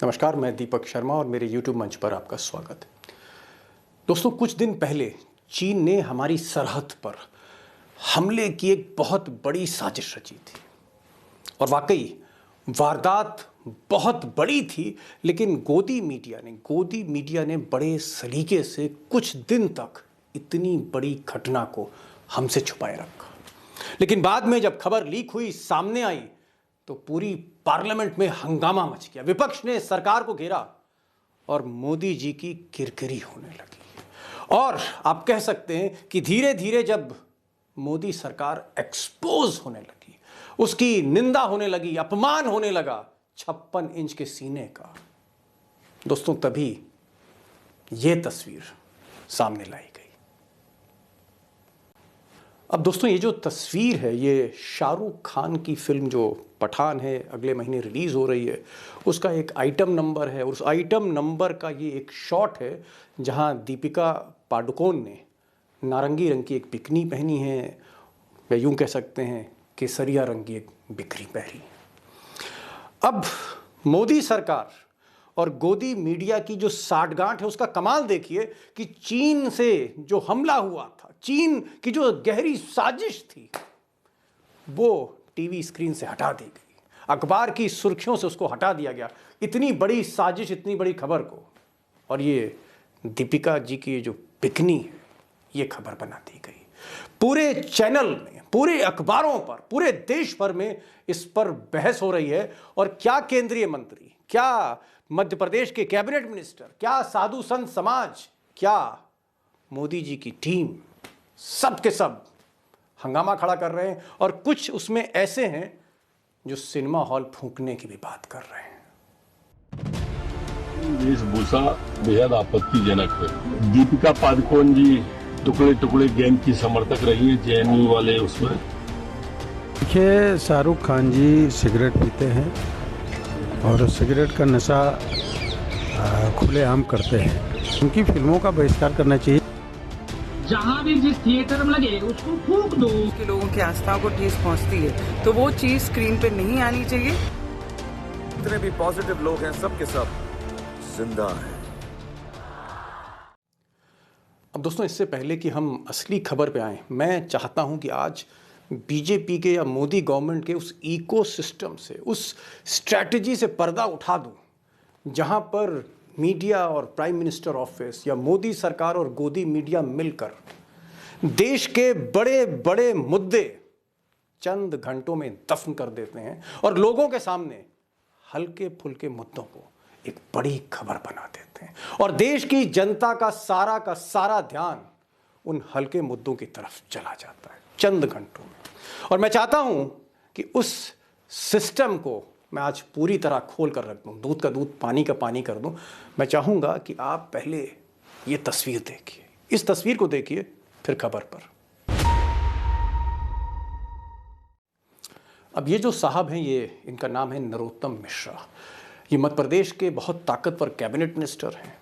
नमस्कार, मैं दीपक शर्मा और मेरे YouTube मंच पर आपका स्वागत है। दोस्तों, कुछ दिन पहले चीन ने हमारी सरहद पर हमले की एक बहुत बड़ी साजिश रची थी और वाकई वारदात बहुत बड़ी थी, लेकिन गोदी मीडिया ने बड़े सलीके से कुछ दिन तक इतनी बड़ी घटना को हमसे छुपाए रखा। लेकिन बाद में जब खबर लीक हुई, सामने आई, तो पूरी पार्लियामेंट में हंगामा मच गया। विपक्ष ने सरकार को घेरा और मोदी जी की किरकिरी होने लगी। और आप कह सकते हैं कि धीरे धीरे जब मोदी सरकार एक्सपोज होने लगी, उसकी निंदा होने लगी, अपमान होने लगा 56 इंच के सीने का, दोस्तों तभी यह तस्वीर सामने लाई गई। अब दोस्तों, ये जो तस्वीर है, ये शाहरुख खान की फिल्म जो पठान है, अगले महीने रिलीज़ हो रही है, उसका एक आइटम नंबर है। और उस आइटम नंबर का ये एक शॉट है जहां दीपिका पादुकोण ने नारंगी रंग की एक बिकनी पहनी है, या यूं कह सकते हैं केसरिया रंग की एक बिकनी पहनी। अब मोदी सरकार और गोदी मीडिया की जो साठगांठ है, उसका कमाल देखिए कि चीन से जो हमला हुआ था, चीन की जो गहरी साजिश थी, वो टीवी स्क्रीन से हटा दी गई, अखबार की सुर्खियों से उसको हटा दिया गया। इतनी बड़ी साजिश, इतनी बड़ी खबर को, और ये दीपिका जी की जो बिकनी है, ये खबर बना दी गई। पूरे चैनल में, पूरे अखबारों पर, पूरे देश भर में इस पर बहस हो रही है। और क्या केंद्रीय मंत्री, क्या मध्य प्रदेश के कैबिनेट मिनिस्टर, क्या साधु संत समाज, क्या मोदी जी की टीम, सब के सब हंगामा खड़ा कर रहे हैं। और कुछ उसमें ऐसे हैं जो सिनेमा हॉल फूंकने की भी बात कर रहे हैं। वेशभूषा बेहद आपत्तिजनक है। दीपिका पादुकोण जी टुकड़े टुकड़े गैंग की समर्थक रही है, जेएनयू वाले उसमें। देखिए, शाहरुख खान जी सिगरेट पीते हैं और सिगरेट का नशा खुलेआम करते हैं। उनकी फिल्मों का बहिष्कार करना चाहिए। जहाँ भी जिस थिएटर में लगे उसको फूंक दो। कि लोगों की आस्था को ठेस पहुंचती है, तो वो चीज स्क्रीन पे नहीं आनी चाहिए। जितने भी पॉजिटिव लोग हैं, सब के सब जिंदा हैं। अब दोस्तों, इससे पहले कि हम असली खबर पे आएं, मैं चाहता हूं कि आज बीजेपी के या मोदी गवर्नमेंट के उस इकोसिस्टम से, उस स्ट्रैटेजी से पर्दा उठा दूं जहां पर मीडिया और प्राइम मिनिस्टर ऑफिस या मोदी सरकार और गोदी मीडिया मिलकर देश के बड़े बड़े मुद्दे चंद घंटों में दफन कर देते हैं और लोगों के सामने हल्के फुल्के मुद्दों को एक बड़ी खबर बना देते हैं। और देश की जनता का सारा ध्यान उन हल्के मुद्दों की तरफ चला जाता है चंद घंटों में। और मैं चाहता हूं कि उस सिस्टम को मैं आज पूरी तरह खोल कर रख दूं, दूध का दूध, पानी का पानी कर दूं। मैं चाहूंगा कि आप पहले ये तस्वीर देखिए, इस तस्वीर को देखिए, फिर खबर पर। अब ये जो साहब हैं, ये इनका नाम है नरोत्तम मिश्रा। ये मध्य प्रदेश के बहुत ताकतवर कैबिनेट मिनिस्टर हैं।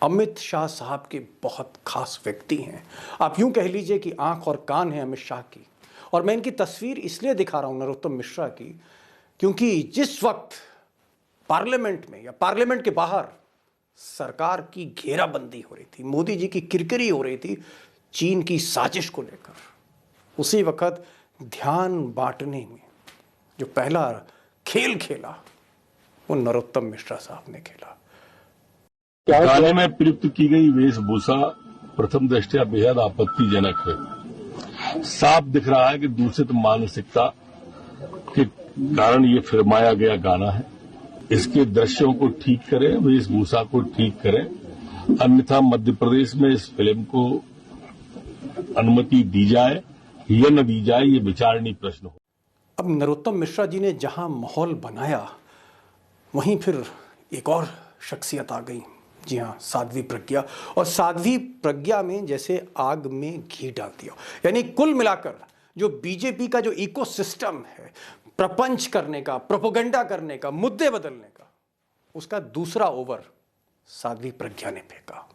अमित शाह साहब के बहुत खास व्यक्ति हैं। आप यूं कह लीजिए कि आंख और कान हैं अमित शाह की। और मैं इनकी तस्वीर इसलिए दिखा रहा हूं नरोत्तम मिश्रा की, क्योंकि जिस वक्त पार्लियामेंट में या पार्लियामेंट के बाहर सरकार की घेराबंदी हो रही थी, मोदी जी की किरकिरी हो रही थी चीन की साजिश को लेकर, उसी वक्त ध्यान बांटने में जो पहला खेल खेला, वो नरोत्तम मिश्रा साहब ने खेला। गाने में प्रयुक्त की गई वेशभूषा प्रथम दृष्टया बेहद आपत्तिजनक है। साफ दिख रहा है कि दूषित मानसिकता के कारण ये फिल्माया गया गाना है। इसके दृश्यों को ठीक करें, वेशभूषा को ठीक करें, अन्यथा मध्य प्रदेश में इस फिल्म को अनुमति दी जाए या न दी जाए, ये विचारणीय प्रश्न हो। अब नरोत्तम मिश्रा जी ने जहां माहौल बनाया, वहीं फिर एक और शख्सियत आ गई। जी हाँ, साध्वी प्रज्ञा। और साध्वी प्रज्ञा में जैसे आग में घी डाल दिया। यानी कुल मिलाकर जो बीजेपी का जो इकोसिस्टम है, प्रपंच करने का, प्रोपेगेंडा करने का, मुद्दे बदलने का, उसका दूसरा ओवर साध्वी प्रज्ञा ने फेंका।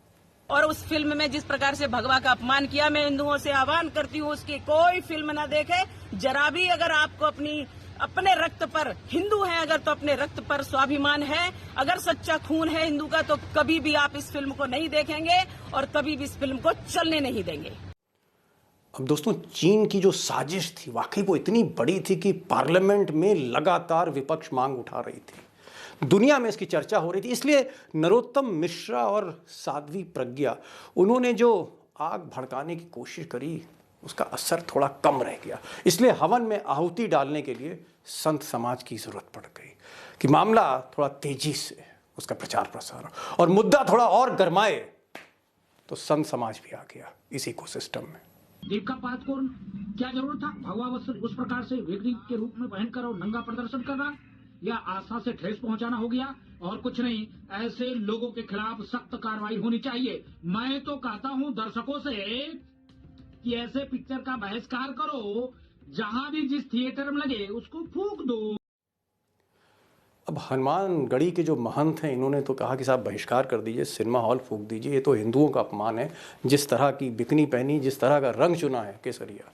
और उस फिल्म में जिस प्रकार से भगवा का अपमान किया, मैं हिंदुओं से आह्वान करती हूँ उसकी कोई फिल्म ना देखे। जरा भी अगर आपको अपनी अपने रक्त पर, हिंदू है अगर तो अपने रक्त पर स्वाभिमान है, अगर सच्चा खून है हिंदू का तो कभी भी आप इस फिल्म को नहीं देखेंगे और कभी भी इस फिल्म को चलने नहीं देंगे। अब दोस्तों, चीन की जो साजिश थी वाकई वो इतनी बड़ी थी कि पार्लियामेंट में लगातार विपक्ष मांग उठा रही थी, दुनिया में इसकी चर्चा हो रही थी। इसलिए नरोत्तम मिश्रा और साध्वी प्रज्ञा, उन्होंने जो आग भड़काने की कोशिश करी उसका असर थोड़ा कम रह गया। इसलिए हवन में आहुति डालने के लिए संत समाज की जरूरत पड़ गई कि मामला थोड़ा तेजी से उसका प्रचार प्रसार और मुद्दा थोड़ा और गरमाए, तो संत समाज भी आ गया इस इकोसिस्टम में। दीपिका को क्या जरूरत था भगवा वस्त्र उस प्रकार से विक्री के रूप में पहनकर और नंगा प्रदर्शन करना, या आस्था से ठेस पहुंचाना हो गया और कुछ नहीं। ऐसे लोगों के खिलाफ सख्त कार्रवाई होनी चाहिए। मैं तो कहता हूं दर्शकों से कि ऐसे पिक्चर का बहिष्कार करो, जहां भी जिस थिएटर में लगे उसको फूंक दो। अब हनुमानगढ़ी के जो महंत हैं, इन्होंने तो कहा कि साहब बहिष्कार कर दीजिए, सिनेमा हॉल फूंक दीजिए, ये तो हिंदुओं का अपमान है। जिस तरह की बिकनी पहनी, जिस तरह का रंग चुना है केसरिया।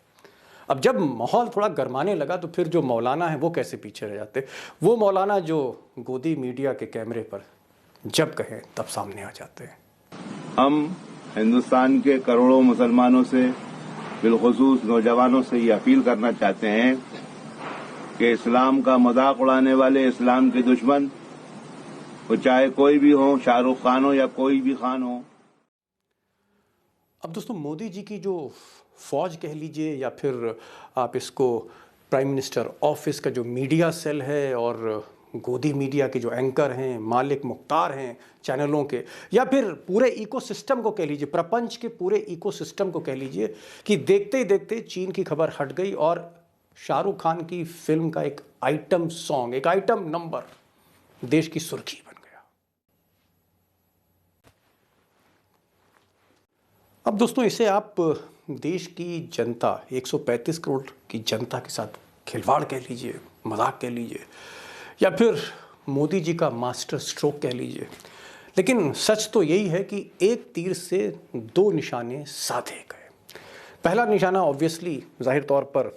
अब जब माहौल थोड़ा गरमाने लगा तो फिर जो मौलाना है वो कैसे पीछे रह जाते। वो मौलाना जो गोदी मीडिया के कैमरे पर जब कहें तब सामने आ जाते हैं। हम हिंदुस्तान के करोड़ों मुसलमानों से, बिलखुसूस नौजवानों से ये अपील करना चाहते हैं कि इस्लाम का मजाक उड़ाने वाले, इस्लाम के दुश्मन, वो चाहे कोई भी हो, शाहरुख खान हो या कोई भी खान हो। अब दोस्तों, मोदी जी की जो फौज कह लीजिए या फिर आप इसको प्राइम मिनिस्टर ऑफिस का जो मीडिया सेल है और गोदी मीडिया के जो एंकर हैं, मालिक मुख्तार हैं चैनलों के, या फिर पूरे इकोसिस्टम को कह लीजिए, प्रपंच के पूरे इकोसिस्टम को कह लीजिए, कि देखते ही देखते चीन की खबर हट गई और शाहरुख खान की फिल्म का एक आइटम सॉन्ग, एक आइटम नंबर देश की सुर्खी बन गया। अब दोस्तों, इसे आप देश की जनता, 135 करोड़ की जनता के साथ खिलवाड़ कह लीजिए, मजाक कह लीजिए, या फिर मोदी जी का मास्टर स्ट्रोक कह लीजिए, लेकिन सच तो यही है कि एक तीर से दो निशाने साधे गए। पहला निशाना ऑब्वियसली जाहिर तौर पर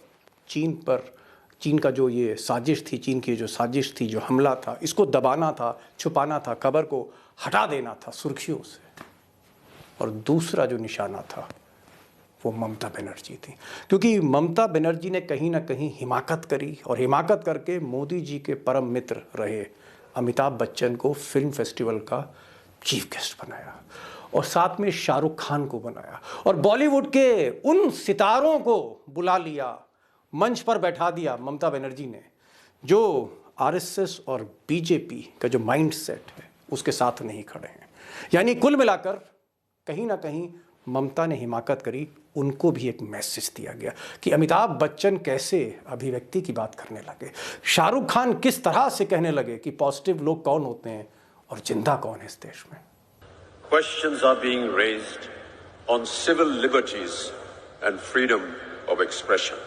चीन का जो ये साजिश थी, चीन की जो साजिश थी, जो हमला था, इसको दबाना था, छुपाना था, खबर को हटा देना था सुर्खियों से। और दूसरा जो निशाना था वो ममता बनर्जी थी, क्योंकि ममता बनर्जी ने कहीं ना कहीं हिमाकत करी और हिमाकत करके मोदी जी के परम मित्र रहे अमिताभ बच्चन को फिल्म फेस्टिवल का चीफ गेस्ट बनाया और साथ में शाहरुख खान को बनाया और बॉलीवुड के उन सितारों को बुला लिया, मंच पर बैठा दिया ममता बनर्जी ने, जो आरएसएस और बीजेपी का जो माइंडसेट है उसके साथ नहीं खड़े हैं। यानी कुल मिलाकर कहीं ना कहीं ममता ने हिमाकत करी, उनको भी एक मैसेज दिया गया कि अमिताभ बच्चन कैसे अभिव्यक्ति की बात करने लगे, शाहरुख खान किस तरह से कहने लगे कि पॉजिटिव लोग कौन होते हैं और जिंदा कौन है इस देश में। Questions are being raised on civil liberties and freedom of expression.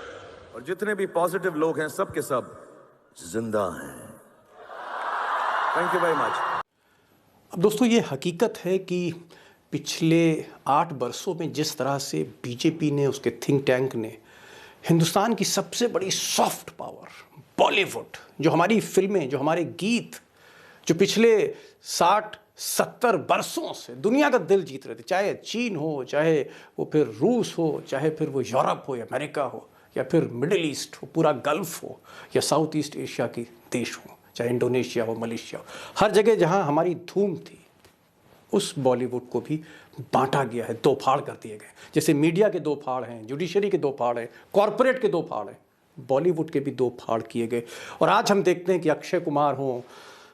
और जितने भी पॉजिटिव लोग हैं सब के सब जिंदा हैं। Thank you very much. अब दोस्तों, ये हकीकत है कि पिछले 8 वर्षों में जिस तरह से बीजेपी ने, उसके थिंक टैंक ने हिंदुस्तान की सबसे बड़ी सॉफ्ट पावर बॉलीवुड, जो हमारी फिल्में, जो हमारे गीत, जो पिछले 60-70 वर्षों से दुनिया का दिल जीत रहे थे, चाहे चीन हो, चाहे वो फिर रूस हो, चाहे फिर वो यूरोप हो या अमेरिका हो, या फिर मिडिल ईस्ट हो, पूरा गल्फ हो, या साउथ ईस्ट एशिया के देश हो, चाहे इंडोनेशिया हो, मलेशिया हो, हर जगह जहां हमारी धूम थी उस बॉलीवुड को भी बांटा गया है, दो फाड़ कर दिए गए। जैसे मीडिया के दो फाड़ हैं, जुडिशरी के दो फाड़ हैं, कॉरपोरेट के दो फाड़ हैं, बॉलीवुड के भी दो फाड़ किए गए। और आज हम देखते हैं कि अक्षय कुमार हों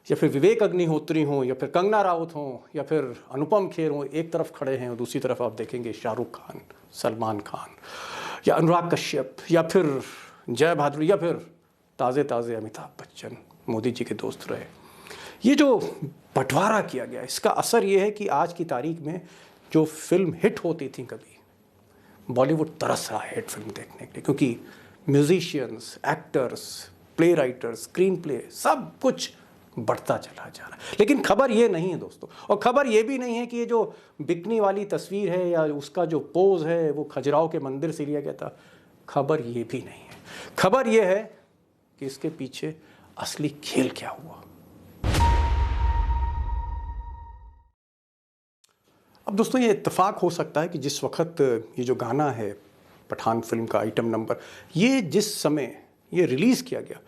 या फिर विवेक अग्निहोत्री हों या फिर कंगना राउत हों या फिर अनुपम खेर हों, एक तरफ खड़े हैं और दूसरी तरफ आप देखेंगे शाहरुख खान, सलमान खान या अनुराग कश्यप या फिर जय बहादुर या फिर ताज़े ताज़े अमिताभ बच्चन, मोदी जी के दोस्त रहे। ये जो बंटवारा किया गया, इसका असर ये है कि आज की तारीख में जो फिल्म हिट होती थी कभी, बॉलीवुड तरस रहा है हिट फिल्म देखने के लिए, क्योंकि musicians, actors, play writers, screen play, सब कुछ बढ़ता चला जा रहा है। लेकिन खबर ये नहीं है दोस्तों, और खबर ये भी नहीं है कि ये जो बिकनी वाली तस्वीर है या उसका जो पोज है वो खजुराहो के मंदिर से लिया गया था। खबर ये भी नहीं है। खबर ये है कि इसके पीछे असली खेल क्या हुआ। अब दोस्तों ये इत्तेफाक हो सकता है कि जिस वक्त ये जो गाना है पठान फिल्म का आइटम नंबर, ये जिस समय ये रिलीज़ किया गया,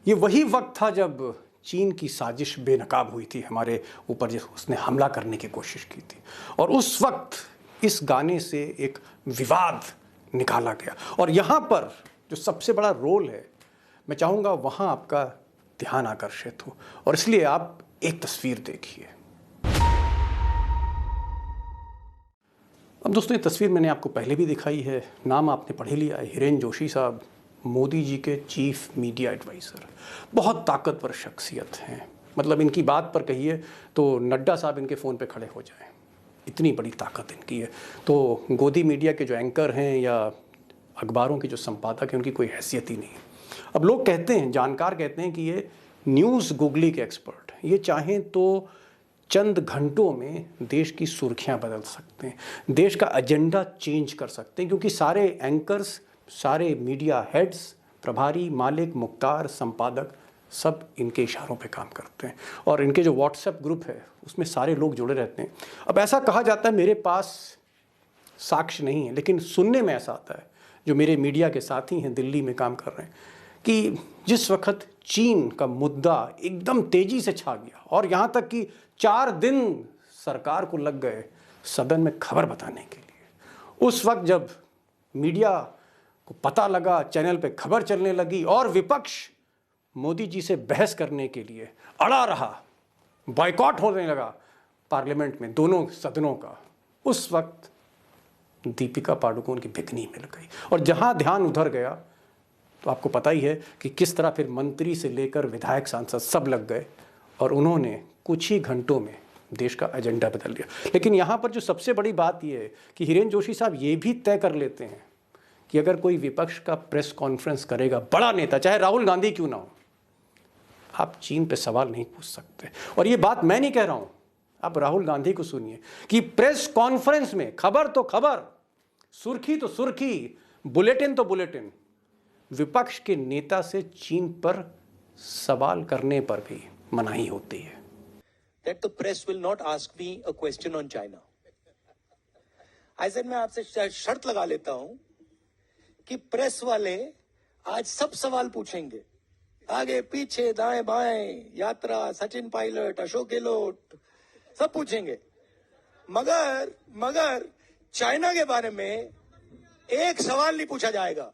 ये वही वक्त था जब चीन की साजिश बेनकाब हुई थी हमारे ऊपर, जिस उसने हमला करने की कोशिश की थी। और उस वक्त इस गाने से एक विवाद निकाला गया। और यहाँ पर जो सबसे बड़ा रोल है, मैं चाहूँगा वहाँ आपका ध्यान आकर्षित हो, और इसलिए आप एक तस्वीर देखिए। अब दोस्तों ये तस्वीर मैंने आपको पहले भी दिखाई है, नाम आपने पढ़ ही लिया है, हिरेन जोशी साहब, मोदी जी के चीफ मीडिया एडवाइज़र। बहुत ताकतवर शख्सियत हैं, मतलब इनकी बात पर कहिए तो नड्डा साहब इनके फ़ोन पे खड़े हो जाएं, इतनी बड़ी ताकत इनकी है। तो गोदी मीडिया के जो एंकर हैं या अखबारों के जो संपादक हैं, उनकी कोई हैसियत ही नहीं है। अब लोग कहते हैं, जानकार कहते हैं कि ये न्यूज़ गूगली के एक्सपर्ट, ये चाहें तो चंद घंटों में देश की सुर्खियां बदल सकते हैं, देश का एजेंडा चेंज कर सकते हैं, क्योंकि सारे एंकर्स, सारे मीडिया हेड्स, प्रभारी, मालिक, मुख्तार, संपादक सब इनके इशारों पे काम करते हैं। और इनके जो व्हाट्सएप ग्रुप है उसमें सारे लोग जुड़े रहते हैं। अब ऐसा कहा जाता है, मेरे पास साक्ष्य नहीं है, लेकिन सुनने में ऐसा आता है, जो मेरे मीडिया के साथी हैं दिल्ली में काम कर रहे हैं, कि जिस वक्त चीन का मुद्दा एकदम तेज़ी से छा गया और यहाँ तक कि 4 दिन सरकार को लग गए सदन में खबर बताने के लिए, उस वक्त जब मीडिया को पता लगा, चैनल पे खबर चलने लगी और विपक्ष मोदी जी से बहस करने के लिए अड़ा रहा, बॉयकॉट होने लगा पार्लियामेंट में दोनों सदनों का, उस वक्त दीपिका पादुकोण की बिकनी मिल गई। और जहां ध्यान उधर गया तो आपको पता ही है कि किस तरह फिर मंत्री से लेकर विधायक, सांसद सब लग गए और उन्होंने कुछ ही घंटों में देश का एजेंडा बदल दिया। लेकिन यहाँ पर जो सबसे बड़ी बात यह है कि हिरेन जोशी साहब ये भी तय कर लेते हैं कि अगर कोई विपक्ष का प्रेस कॉन्फ्रेंस करेगा, बड़ा नेता, चाहे राहुल गांधी क्यों ना हो, आप चीन पे सवाल नहीं पूछ सकते। और ये बात मैं नहीं कह रहा हूँ, आप राहुल गांधी को सुनिए कि प्रेस कॉन्फ्रेंस में खबर तो खबर, सुर्खी तो सुर्खी, बुलेटिन तो बुलेटिन, विपक्ष के नेता से चीन पर सवाल करने पर भी मनाही होती है। That the press will not ask me a question on China. I said मैं आपसे शर्त लगा लेता हूं कि प्रेस वाले आज सब सवाल पूछेंगे, आगे पीछे दाएं बाएं, यात्रा, सचिन पायलट, अशोक गहलोत, सब पूछेंगे, मगर चाइना के बारे में एक सवाल नहीं पूछा जाएगा।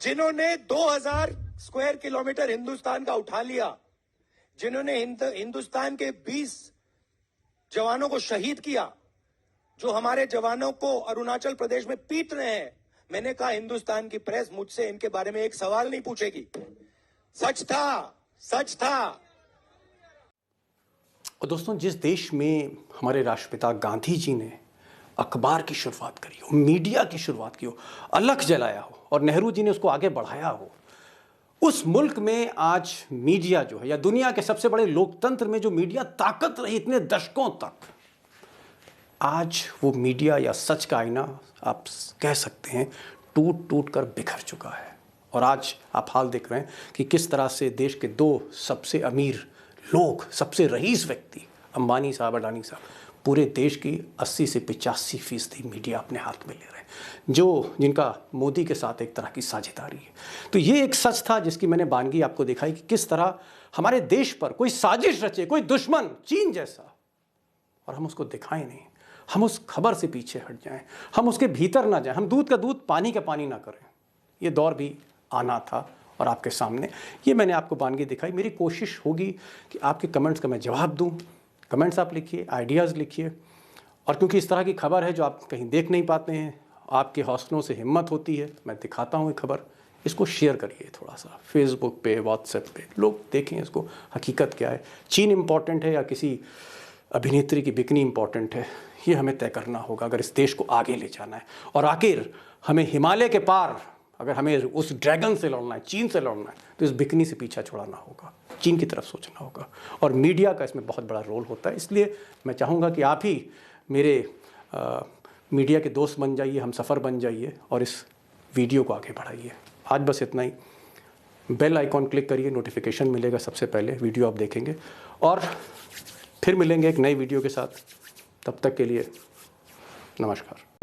जिन्होंने 2000 स्क्वायर किलोमीटर हिंदुस्तान का उठा लिया, जिन्होंने हिंदुस्तान के 20 जवानों को शहीद किया, जो हमारे जवानों को अरुणाचल प्रदेश में पीट रहे हैं, मैंने कहा हिंदुस्तान की प्रेस मुझसे इनके बारे में एक सवाल नहीं पूछेगी। सच था। और दोस्तों, जिस देश में हमारे राष्ट्रपिता गांधी जी ने अखबार की शुरुआत करी हो, मीडिया की शुरुआत की हो, अलख जलाया हो और नेहरू जी ने उसको आगे बढ़ाया हो, उस मुल्क में आज मीडिया जो है, या दुनिया के सबसे बड़े लोकतंत्र में जो मीडिया ताकत रही इतने दशकों तक, आज वो मीडिया या सच का आईना आप कह सकते हैं टूट टूट कर बिखर चुका है। और आज आप हाल देख रहे हैं कि किस तरह से देश के 2 सबसे अमीर लोग, सबसे रईस व्यक्ति, अंबानी साहब, अडानी साहब, पूरे देश की 80 से 85% मीडिया अपने हाथ में ले रहे हैं, जिनका मोदी के साथ एक तरह की साझेदारी है। तो ये एक सच था जिसकी मैंने बानगी आपको दिखाई कि किस तरह हमारे देश पर कोई साजिश रचे, कोई दुश्मन चीन जैसा, और हम उसको दिखाएं नहीं, हम उस खबर से पीछे हट जाएं, हम उसके भीतर ना जाएं, हम दूध का दूध, पानी का पानी ना करें। ये दौर भी आना था और आपके सामने ये मैंने आपको बानगी दिखाई। मेरी कोशिश होगी कि आपके कमेंट्स का मैं जवाब दूं। कमेंट्स आप लिखिए, आइडियाज़ लिखिए, और क्योंकि इस तरह की खबर है जो आप कहीं देख नहीं पाते हैं, आपके हौसलों से हिम्मत होती है, मैं दिखाता हूँ ये खबर, इसको शेयर करिए थोड़ा सा फेसबुक पे, व्हाट्सएप पे, लोग देखें इसको, हकीकत क्या है, चीन इम्पॉर्टेंट है या किसी अभिनेत्री की बिकनी इम्पॉर्टेंट है, ये हमें तय करना होगा अगर इस देश को आगे ले जाना है। और आखिर हमें हिमालय के पार, अगर हमें उस ड्रैगन से लड़ना है, चीन से लड़ना है, तो इस बिकनी से पीछा छुड़ाना होगा, चीन की तरफ सोचना होगा, और मीडिया का इसमें बहुत बड़ा रोल होता है। इसलिए मैं चाहूँगा कि आप ही मेरे मीडिया के दोस्त बन जाइए, हम सफ़र बन जाइए और इस वीडियो को आगे बढ़ाइए। आज बस इतना ही। बेल आइकॉन क्लिक करिए, नोटिफिकेशन मिलेगा सबसे पहले, वीडियो आप देखेंगे। और फिर मिलेंगे एक नई वीडियो के साथ, तब तक के लिए नमस्कार।